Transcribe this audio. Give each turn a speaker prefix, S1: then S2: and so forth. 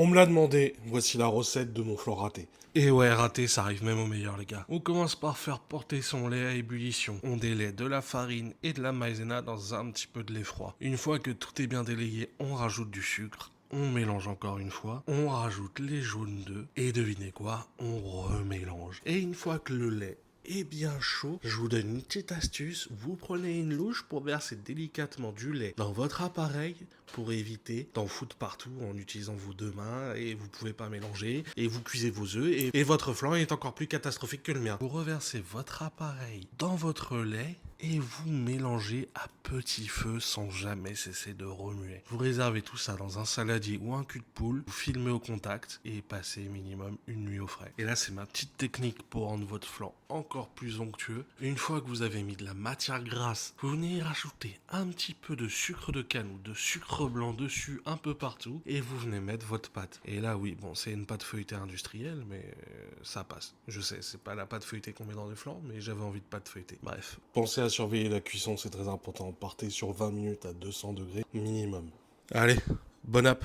S1: On me l'a demandé, voici la recette de mon flan raté.
S2: Et ouais, raté, ça arrive même aux meilleurs, les gars. On commence par faire porter son lait à ébullition. On délaie de la farine et de la maïzena dans un petit peu de lait froid. Une fois que tout est bien délayé, on rajoute du sucre. On mélange encore une fois, on rajoute les jaunes d'œufs et devinez quoi, on remélange. Et une fois que le lait est bien chaud, je vous donne une petite astuce, vous prenez une louche pour verser délicatement du lait dans votre appareil pour éviter d'en foutre partout en utilisant vos deux mains et vous pouvez pas mélanger et vous cuisez vos œufs et votre flan est encore plus catastrophique que le mien. Vous reversez votre appareil dans votre lait et vous mélangez à petit feu sans jamais cesser de remuer. Vous réservez tout ça dans un saladier ou un cul de poule, vous filmez au contact et passez minimum une nuit au frais. Et là, c'est ma petite technique pour rendre votre flan encore plus onctueux. Une fois que vous avez mis de la matière grasse, vous venez y rajouter un petit peu de sucre de canne ou de sucre blanc dessus un peu partout et vous venez mettre votre pâte. Et là, oui, bon, c'est une pâte feuilletée industrielle, mais ça passe. Je sais, c'est pas la pâte feuilletée qu'on met dans les flans, mais j'avais envie de pâte feuilletée. Bref.
S1: Pensez à surveiller la cuisson, c'est très important. Partez sur 20 minutes à 200 degrés minimum.
S2: Allez, bonne app.